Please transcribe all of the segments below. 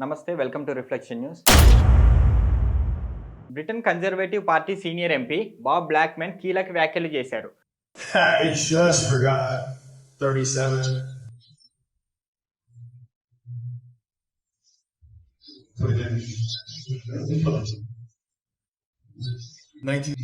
నమస్తే welcome to reflection news. Britain Conservative party senior MP Bob Blackman కీలక వ్యాఖ్యలు చేశారు. I just forgot 37. Put it in. 19.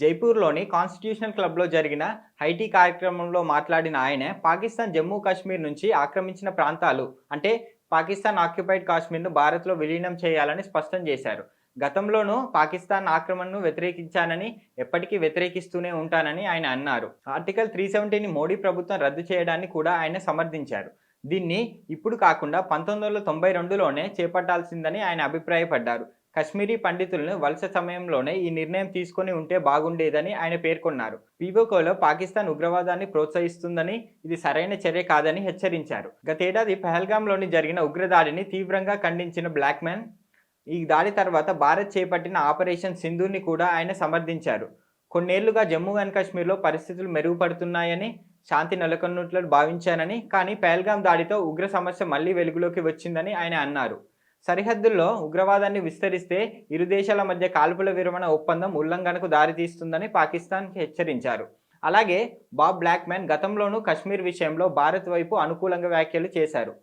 జైపూర్లోని constitutional క్లబ్లో జరిగిన హైటీ కార్యక్రమంలో మాట్లాడిన ఆయన పాకిస్తాన్ జమ్మూ కాశ్మీర్ నుంచి ఆక్రమించిన ప్రాంతాలు అంటే పాకిస్తాన్ ఆక్యుపైడ్ కాశ్మీర్ను భారత్లో విలీనం చేయాలని స్పష్టం చేశారు. గతంలోనూ పాకిస్తాన్ ఆక్రమణను వ్యతిరేకించానని ఎప్పటికీ వ్యతిరేకిస్తూనే ఉంటానని ఆయన అన్నారు. ఆర్టికల్ 370ని మోడీ ప్రభుత్వం రద్దు చేయడాన్ని కూడా ఆయన సమర్థించారు. దీన్ని ఇప్పుడు కాకుండా 1992లోనే చేపట్టాల్సిందని ఆయన అభిప్రాయపడ్డారు. కశ్మీరీ పండితులను వలస సమయంలోనే ఈ నిర్ణయం తీసుకొని ఉంటే బాగుండేదని ఆయన పేర్కొన్నారు. పీఓకేలో పాకిస్తాన్ ఉగ్రవాదాన్ని ప్రోత్సహిస్తుందని, ఇది సరైన చర్య కాదని హెచ్చరించారు. గతేడాది పహల్గాంలోని జరిగిన ఉగ్రదాడిని తీవ్రంగా ఖండించిన బ్లాక్మెన్ ఈ దాడి తర్వాత భారత్ చేపట్టిన ఆపరేషన్ సింధూర్ని కూడా ఆయన సమర్థించారు. కొన్నేళ్లుగా జమ్మూ అండ్ కాశ్మీర్లో పరిస్థితులు మెరుగుపడుతున్నాయని, శాంతి నెలకొన్నట్లు భావించానని, కానీ పహల్గాం దాడితో ఉగ్ర సమస్య మళ్లీ వెలుగులోకి వచ్చిందని ఆయన అన్నారు. సరిహద్దుల్లో ఉగ్రవాదాన్ని విస్తరిస్తే ఇరు దేశాల మధ్య కాల్పుల విరమణ ఒప్పందం ఉల్లంఘనకు దారితీస్తుందని పాకిస్తాన్కి హెచ్చరించారు. అలాగే బాబ్ బ్లాక్మెన్ గతంలోనూ కశ్మీర్ విషయంలో భారత్ వైపు అనుకూలంగా వ్యాఖ్యలు చేశారు.